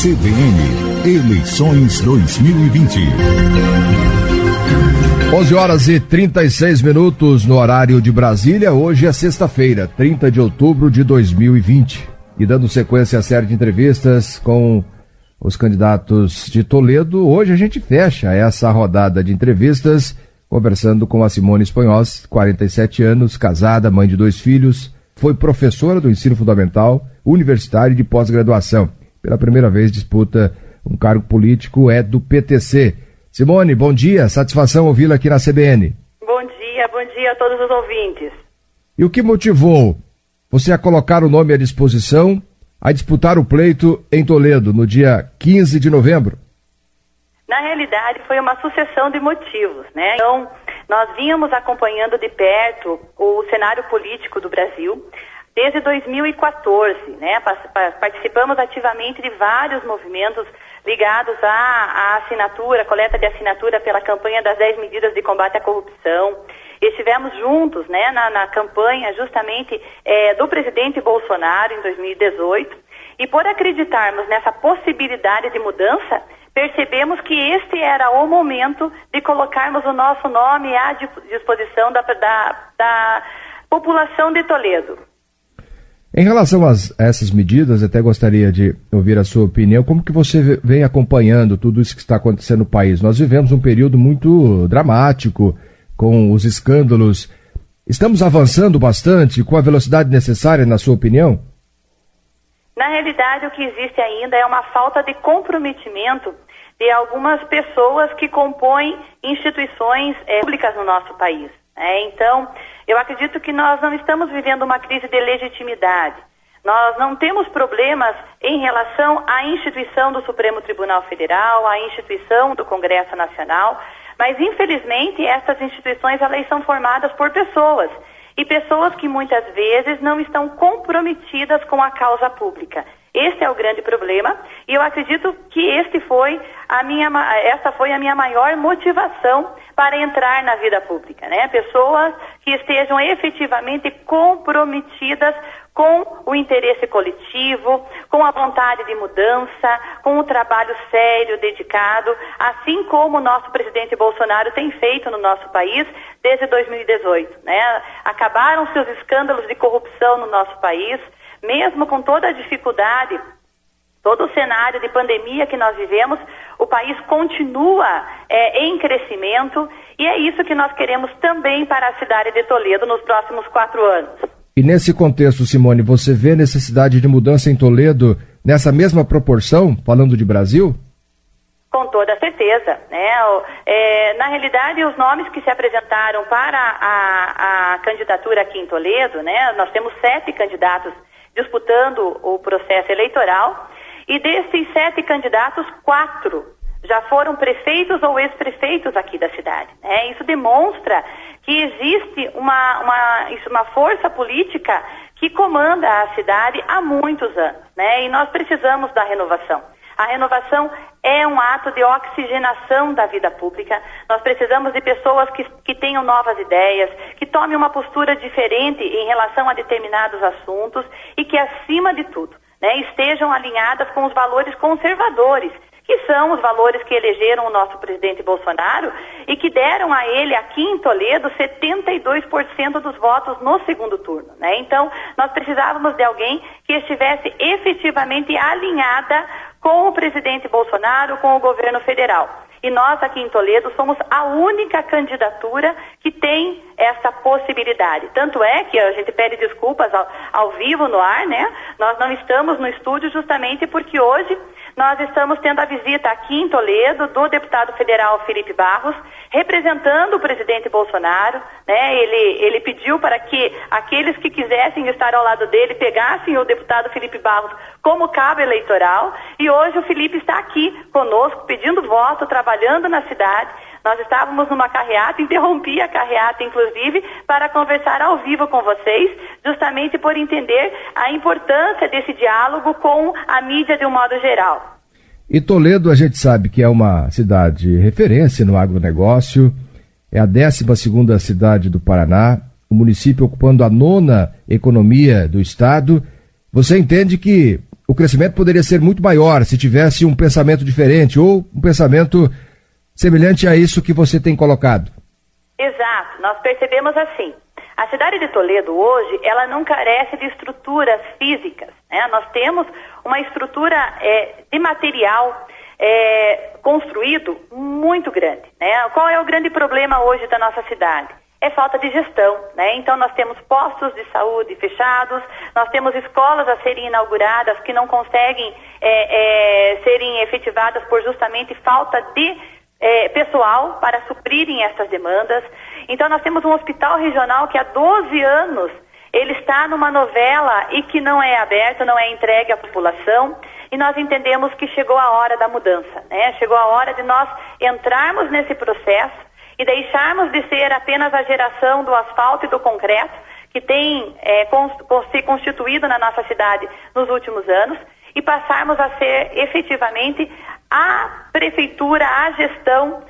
CBN, eleições 2020. 11h36 no horário de Brasília. Hoje é sexta-feira, 30 de outubro de 2020. E dando sequência à série de entrevistas com os candidatos de Toledo, hoje a gente fecha essa rodada de entrevistas conversando com a Simone Espanhoz, 47 anos, casada, mãe de 2 filhos, foi professora do ensino fundamental, universitário e de pós-graduação. Pela primeira vez disputa um cargo político, é do PTC. Simone, bom dia, satisfação ouvi-la aqui na CBN. Bom dia a todos os ouvintes. E o que motivou você a colocar o nome à disposição, a disputar o pleito em Toledo, no dia 15 de novembro? Na realidade, foi uma sucessão de motivos, né? Então, nós vínhamos acompanhando de perto o cenário político do Brasil desde 2014, né? Participamos ativamente de vários movimentos ligados à assinatura, coleta de assinatura pela campanha das 10 medidas de combate à corrupção. Estivemos juntos, né, na campanha justamente do presidente Bolsonaro em 2018, e por acreditarmos nessa possibilidade de mudança, percebemos que este era o momento de colocarmos o nosso nome à disposição da população de Toledo. Em relação a essas medidas, até gostaria de ouvir a sua opinião. Como que você vem acompanhando tudo isso que está acontecendo no país? Nós vivemos um período muito dramático, com os escândalos. Estamos avançando bastante com a velocidade necessária, na sua opinião? Na realidade, o que existe ainda é uma falta de comprometimento de algumas pessoas que compõem instituições públicas no nosso país. Então, eu acredito que nós não estamos vivendo uma crise de legitimidade. Nós não temos problemas em relação à instituição do Supremo Tribunal Federal, à instituição do Congresso Nacional, mas infelizmente essas instituições elas são formadas por pessoas, e pessoas que muitas vezes não estão comprometidas com a causa pública. Este é o grande problema, e eu acredito que essa foi a minha maior motivação para entrar na vida pública, né? Pessoas que estejam efetivamente comprometidas com o interesse coletivo, com a vontade de mudança, com o trabalho sério, dedicado, assim como o nosso presidente Bolsonaro tem feito no nosso país desde 2018, né? Acabaram-se os escândalos de corrupção no nosso país, mesmo com toda a dificuldade, todo o cenário de pandemia que nós vivemos, o país continua em crescimento, e é isso que nós queremos também para a cidade de Toledo nos próximos 4 anos. E nesse contexto, Simone, você vê necessidade de mudança em Toledo nessa mesma proporção, falando de Brasil? Com toda certeza, né? Na realidade, os nomes que se apresentaram para a candidatura aqui em Toledo, né? Nós temos 7 candidatos disputando o processo eleitoral, e desses 7 candidatos, 4 já foram prefeitos ou ex-prefeitos aqui da cidade, né? Isso demonstra que existe uma força política que comanda a cidade há muitos anos, né? E nós precisamos da renovação. A renovação é um ato de oxigenação da vida pública. Nós precisamos de pessoas que tenham novas ideias, que tomem uma postura diferente em relação a determinados assuntos e que, acima de tudo, né, estejam alinhadas com os valores conservadores, que são os valores que elegeram o nosso presidente Bolsonaro e que deram a ele, aqui em Toledo, 72% dos votos no segundo turno, né? Então, nós precisávamos de alguém que estivesse efetivamente alinhada com o presidente Bolsonaro, com o governo federal. E nós, aqui em Toledo, somos a única candidatura que tem essa possibilidade. Tanto é que a gente pede desculpas ao vivo, no ar, né? Nós não estamos no estúdio justamente porque hoje nós estamos tendo a visita aqui em Toledo do deputado federal Felipe Barros, representando o presidente Bolsonaro, né? Ele pediu para que aqueles que quisessem estar ao lado dele pegassem o deputado Felipe Barros como cabo eleitoral, e hoje o Felipe está aqui conosco pedindo voto, trabalhando na cidade. Nós estávamos numa carreata, interrompi a carreata, inclusive, para conversar ao vivo com vocês, justamente por entender a importância desse diálogo com a mídia de um modo geral. E Toledo, a gente sabe que é uma cidade referência no agronegócio, é a 12ª cidade do Paraná, o município ocupando a 9ª economia do estado, você entende que o crescimento poderia ser muito maior se tivesse um pensamento diferente ou um pensamento semelhante a isso que você tem colocado. Exato, nós percebemos assim. A cidade de Toledo hoje, ela não carece de estruturas físicas, né? Nós temos uma estrutura de material construído muito grande, né? Qual é o grande problema hoje da nossa cidade? É falta de gestão, né? Então nós temos postos de saúde fechados, nós temos escolas a serem inauguradas que não conseguem serem efetivadas por justamente falta de pessoal para suprirem essas demandas. Então nós temos um hospital regional que há 12 anos ele está numa novela e que não é aberto, não é entregue à população, e nós entendemos que chegou a hora da mudança, né? Chegou a hora de nós entrarmos nesse processo e deixarmos de ser apenas a geração do asfalto e do concreto que tem se constituído na nossa cidade nos últimos anos e passarmos a ser efetivamente a prefeitura, a gestão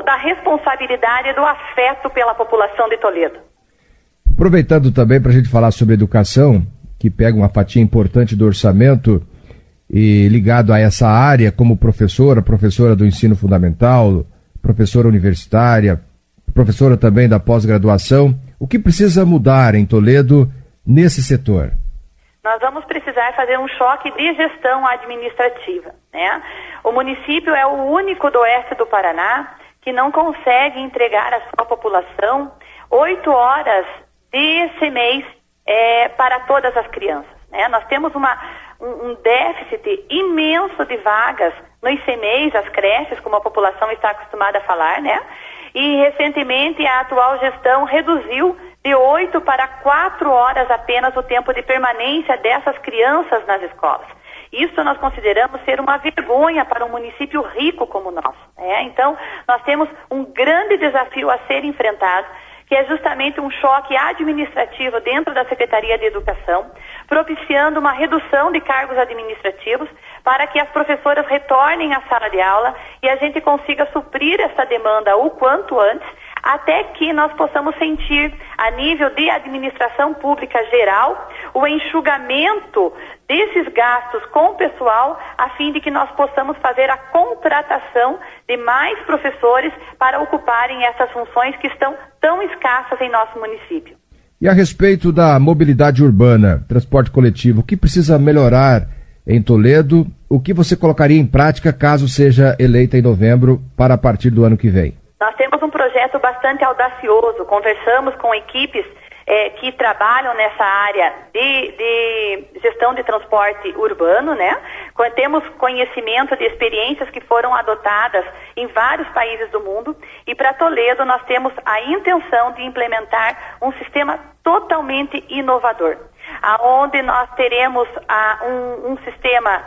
da responsabilidade, do afeto pela população de Toledo. Aproveitando também para a gente falar sobre educação, que pega uma fatia importante do orçamento e ligado a essa área como professora do ensino fundamental, professora universitária, professora também da pós-graduação, o que precisa mudar em Toledo nesse setor? Nós vamos precisar fazer um choque de gestão administrativa, né? O município é o único do oeste do Paraná que não consegue entregar à sua população 8 horas de CMEIs para todas as crianças, né? Nós temos um déficit imenso de vagas nos CMEIs, as creches, como a população está acostumada a falar, né? E recentemente a atual gestão reduziu de 8 para 4 horas apenas o tempo de permanência dessas crianças nas escolas. Isso nós consideramos ser uma vergonha para um município rico como o nosso, né? Então, nós temos um grande desafio a ser enfrentado, que é justamente um choque administrativo dentro da Secretaria de Educação, propiciando uma redução de cargos administrativos para que as professoras retornem à sala de aula e a gente consiga suprir essa demanda o quanto antes, até que nós possamos sentir, a nível de administração pública geral, o enxugamento desses gastos com o pessoal, a fim de que nós possamos fazer a contratação de mais professores para ocuparem essas funções que estão tão escassas em nosso município. E a respeito da mobilidade urbana, transporte coletivo, o que precisa melhorar em Toledo? O que você colocaria em prática caso seja eleita em novembro para a partir do ano que vem? Nós temos um projeto bastante audacioso, conversamos com equipes que trabalham nessa área de gestão de transporte urbano, né? Temos conhecimento de experiências que foram adotadas em vários países do mundo e para Toledo nós temos a intenção de implementar um sistema totalmente inovador, aonde nós teremos um sistema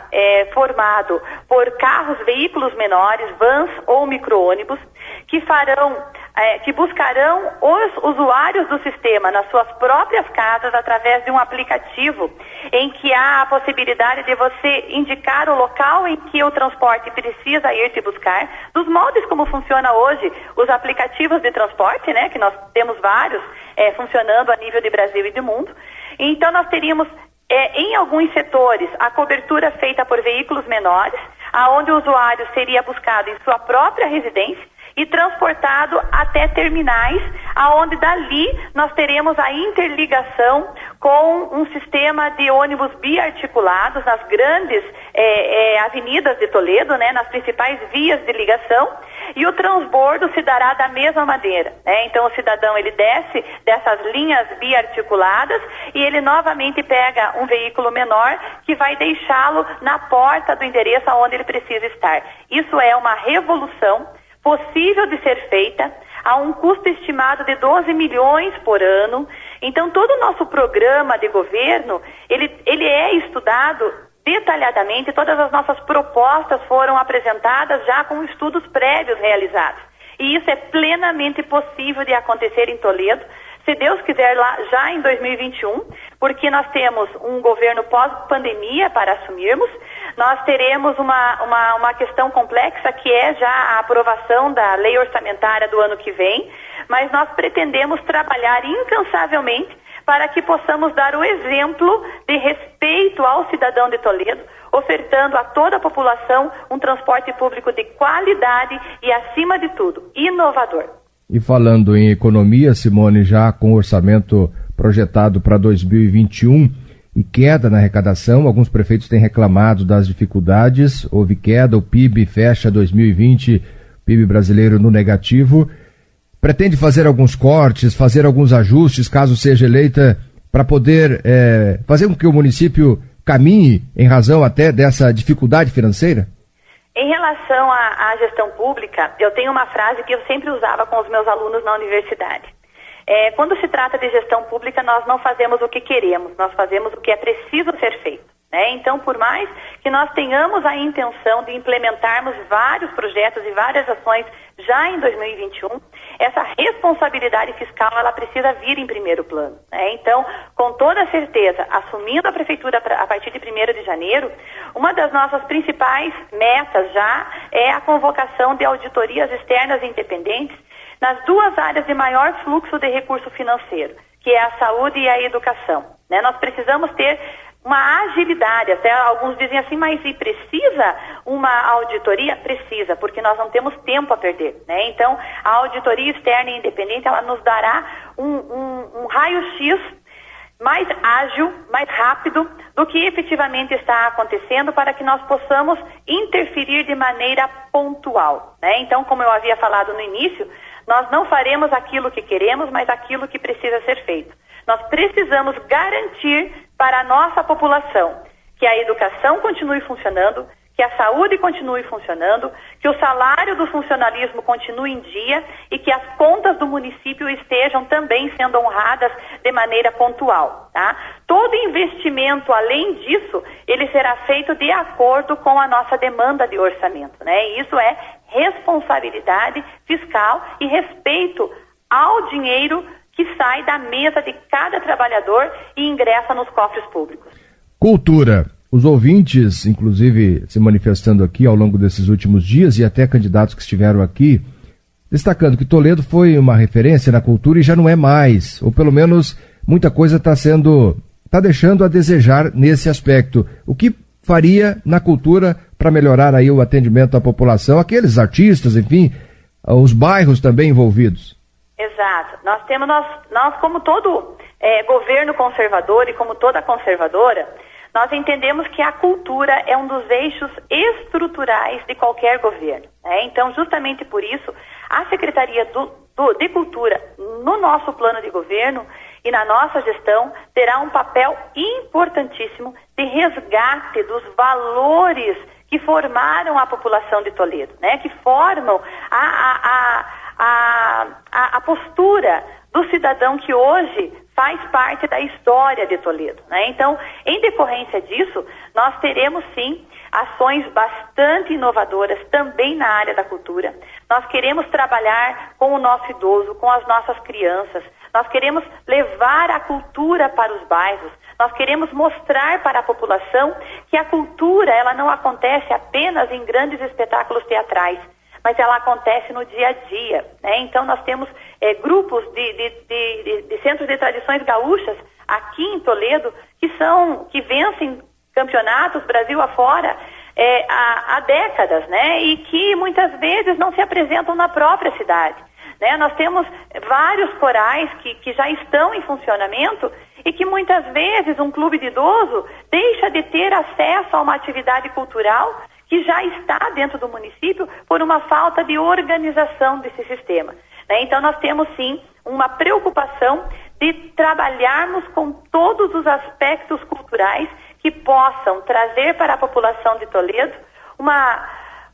formado por carros, veículos menores, vans ou micro-ônibus, que buscarão os usuários do sistema nas suas próprias casas através de um aplicativo em que há a possibilidade de você indicar o local em que o transporte precisa ir te buscar, dos moldes como funciona hoje os aplicativos de transporte, né, que nós temos vários funcionando a nível de Brasil e de mundo. Então nós teríamos em alguns setores a cobertura feita por veículos menores, aonde o usuário seria buscado em sua própria residência e transportado até terminais, aonde dali nós teremos a interligação com um sistema de ônibus biarticulados nas grandes avenidas de Toledo, né, nas principais vias de ligação, e o transbordo se dará da mesma maneira, né? Então o cidadão ele desce dessas linhas biarticuladas e ele novamente pega um veículo menor que vai deixá-lo na porta do endereço onde ele precisa estar. Isso é uma revolução possível de ser feita, a um custo estimado de 12 milhões por ano. Então, todo o nosso programa de governo, ele é estudado detalhadamente, todas as nossas propostas foram apresentadas já com estudos prévios realizados. E isso é plenamente possível de acontecer em Toledo, se Deus quiser, lá já em 2021, porque nós temos um governo pós-pandemia para assumirmos. Nós teremos uma questão complexa que é já a aprovação da lei orçamentária do ano que vem, mas nós pretendemos trabalhar incansavelmente para que possamos dar o exemplo de respeito ao cidadão de Toledo, ofertando a toda a população um transporte público de qualidade e, acima de tudo, inovador. E falando em economia, Simone, já com o orçamento projetado para 2021 e queda na arrecadação, alguns prefeitos têm reclamado das dificuldades, houve queda, o PIB fecha 2020, PIB brasileiro no negativo. Pretende fazer alguns cortes, fazer alguns ajustes, caso seja eleita, para poder fazer com que o município caminhe em razão até dessa dificuldade financeira? Em relação à gestão pública, eu tenho uma frase que eu sempre usava com os meus alunos na universidade. Quando se trata de gestão pública, nós não fazemos o que queremos, nós fazemos o que é preciso ser feito. Então, por mais que nós tenhamos a intenção de implementarmos vários projetos e várias ações já em 2021, essa responsabilidade fiscal ela precisa vir em primeiro plano. Então, com toda certeza, assumindo a prefeitura a partir de 1º de janeiro, uma das nossas principais metas já é a convocação de auditorias externas independentes nas duas áreas de maior fluxo de recurso financeiro, que é a saúde e a educação. Nós precisamos ter uma agilidade, até alguns dizem assim, mas e precisa uma auditoria? Precisa, porque nós não temos tempo a perder, Então, a auditoria externa e independente, ela nos dará um raio-x mais ágil, mais rápido do que efetivamente está acontecendo para que nós possamos interferir de maneira pontual, Então, como eu havia falado no início, nós não faremos aquilo que queremos, mas aquilo que precisa ser feito. Nós precisamos garantir para a nossa população que a educação continue funcionando, que a saúde continue funcionando, que o salário do funcionalismo continue em dia e que as contas do município estejam também sendo honradas de maneira pontual, Todo investimento, além disso, ele será feito de acordo com a nossa demanda de orçamento, E isso é responsabilidade fiscal e respeito ao dinheiro que sai da mesa de cada trabalhador e ingressa nos cofres públicos. Cultura. Os ouvintes, inclusive, se manifestando aqui ao longo desses últimos dias e até candidatos que estiveram aqui, destacando que Toledo foi uma referência na cultura e já não é mais, ou pelo menos muita coisa está deixando a desejar nesse aspecto. O que faria na cultura para melhorar aí o atendimento à população, aqueles artistas, enfim, os bairros também envolvidos? Exato. Nós como todo governo conservador e como toda conservadora, nós entendemos que a cultura é um dos eixos estruturais de qualquer governo. Então, justamente por isso, a Secretaria de Cultura, no nosso plano de governo e na nossa gestão, terá um papel importantíssimo de resgate dos valores que formaram a população de Toledo, que formam a postura do cidadão que hoje faz parte da história de Toledo, Então, em decorrência disso, nós teremos sim ações bastante inovadoras também na área da cultura. Nós queremos trabalhar com o nosso idoso, com as nossas crianças. Nós queremos levar a cultura para os bairros. Nós queremos mostrar para a população que a cultura ela não acontece apenas em grandes espetáculos teatrais, mas ela acontece no dia a dia, Então, nós temos grupos de centros de tradições gaúchas aqui em Toledo que vencem campeonatos Brasil afora há décadas, E que muitas vezes não se apresentam na própria cidade, Nós temos vários corais que já estão em funcionamento e que muitas vezes um clube de idoso deixa de ter acesso a uma atividade cultural que já está dentro do município por uma falta de organização desse sistema. Então, nós temos, sim, uma preocupação de trabalharmos com todos os aspectos culturais que possam trazer para a população de Toledo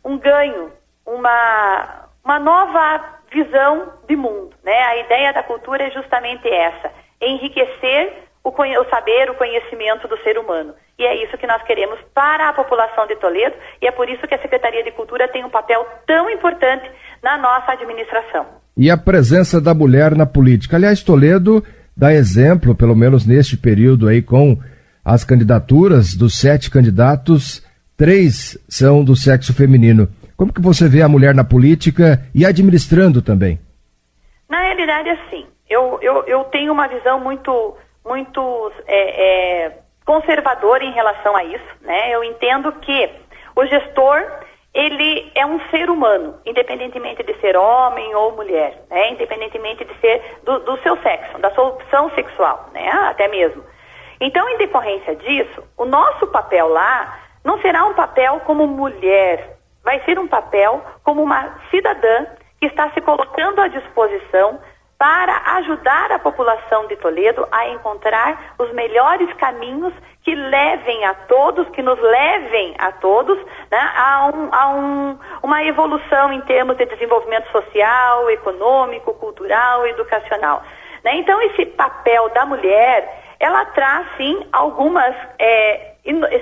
um ganho, uma nova visão de mundo. A ideia da cultura é justamente essa, enriquecer o saber, o conhecimento do ser humano. E é isso que nós queremos para a população de Toledo e é por isso que a Secretaria de Cultura tem um papel tão importante na nossa administração. E a presença da mulher na política. Aliás, Toledo dá exemplo, pelo menos neste período aí, com as candidaturas dos 7 candidatos, 3 são do sexo feminino. Como que você vê a mulher na política e administrando também? Na realidade, assim, eu tenho uma visão muito conservador em relação a isso, né? Eu entendo que o gestor, ele é um ser humano, independentemente de ser homem ou mulher, né? Independentemente de ser do seu sexo, da sua opção sexual, né? Até mesmo. Então, em decorrência disso, o nosso papel lá não será um papel como mulher, vai ser um papel como uma cidadã que está se colocando à disposição para ajudar a população de Toledo a encontrar os melhores caminhos que levem a todos, que nos levem a todos, né, uma evolução em termos de desenvolvimento social, econômico, cultural, educacional. Né? Então, esse papel da mulher, ela traz, sim, algumas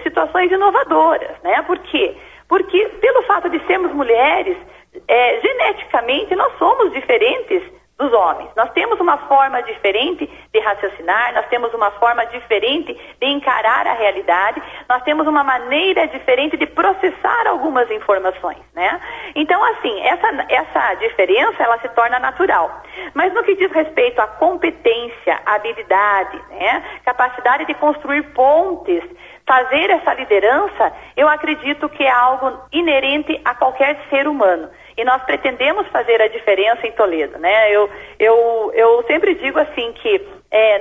situações inovadoras. Né? Por quê? Porque, pelo fato de sermos mulheres, geneticamente, nós somos diferentes dos homens. Nós temos uma forma diferente de raciocinar, nós temos uma forma diferente de encarar a realidade, nós temos uma maneira diferente de processar algumas informações, né? Então, assim, essa diferença, ela se torna natural. Mas no que diz respeito à competência, habilidade, né, capacidade de construir pontes, fazer essa liderança, eu acredito que é algo inerente a qualquer ser humano. E nós pretendemos fazer a diferença em Toledo, né? Eu sempre digo assim que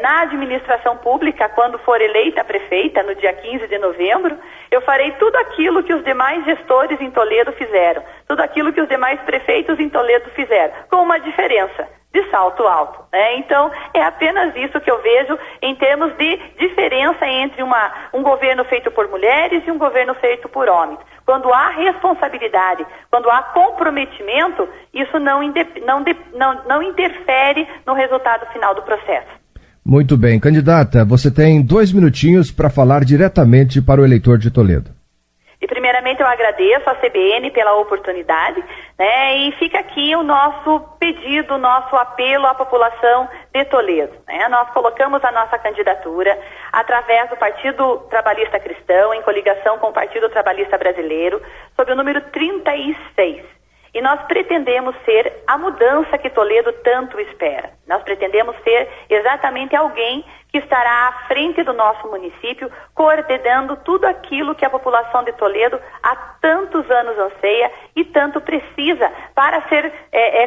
na administração pública, quando for eleita prefeita, no dia 15 de novembro, eu farei tudo aquilo que os demais gestores em Toledo fizeram, tudo aquilo que os demais prefeitos em Toledo fizeram, com uma diferença de salto alto, né? Então, é apenas isso que eu vejo em termos de diferença entre um governo feito por mulheres e um governo feito por homens. Quando há responsabilidade, quando há comprometimento, isso não interfere no resultado final do processo. Muito bem. Candidata, você tem 2 minutinhos para falar diretamente para o eleitor de Toledo. E primeiramente eu agradeço à CBN pela oportunidade, né, e fica aqui o nosso pedido, o nosso apelo à população de Toledo, né? Nós colocamos a nossa candidatura através do Partido Trabalhista Cristão, em coligação com o Partido Trabalhista Brasileiro, sob o número 36. E nós pretendemos ser a mudança que Toledo tanto espera. Nós pretendemos ser exatamente alguém que estará à frente do nosso município, coordenando tudo aquilo que a população de Toledo há tantos anos anseia e tanto precisa para ser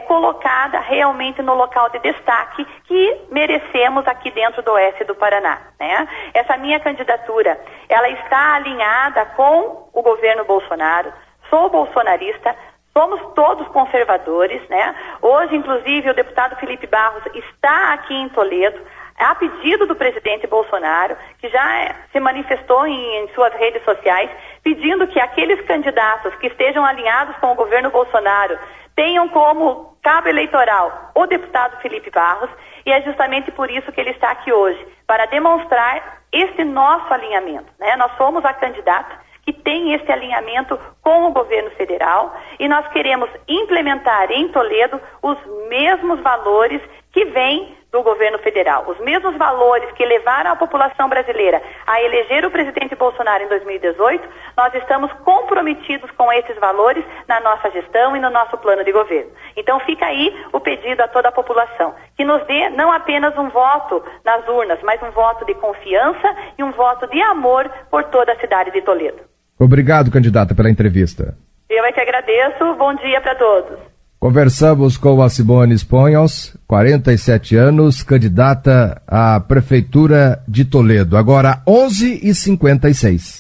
colocada realmente no local de destaque que merecemos aqui dentro do oeste do Paraná, né? Essa minha candidatura, ela está alinhada com o governo Bolsonaro, sou bolsonarista, somos todos conservadores, né? Hoje, inclusive, o deputado Felipe Barros está aqui em Toledo, a pedido do presidente Bolsonaro, que já se manifestou em suas redes sociais, pedindo que aqueles candidatos que estejam alinhados com o governo Bolsonaro tenham como cabo eleitoral o deputado Felipe Barros, e é justamente por isso que ele está aqui hoje, para demonstrar esse nosso alinhamento, né? Nós somos a candidata que tem esse alinhamento com o governo federal e nós queremos implementar em Toledo os mesmos valores que vêm do governo federal, os mesmos valores que levaram a população brasileira a eleger o presidente Bolsonaro em 2018, nós estamos comprometidos com esses valores na nossa gestão e no nosso plano de governo. Então fica aí o pedido a toda a população, que nos dê não apenas um voto nas urnas, mas um voto de confiança e um voto de amor por toda a cidade de Toledo. Obrigado, candidata, pela entrevista. Eu é que agradeço. Bom dia para todos. Conversamos com a Simone Sponhals, 47 anos, candidata à Prefeitura de Toledo. Agora, 11h56.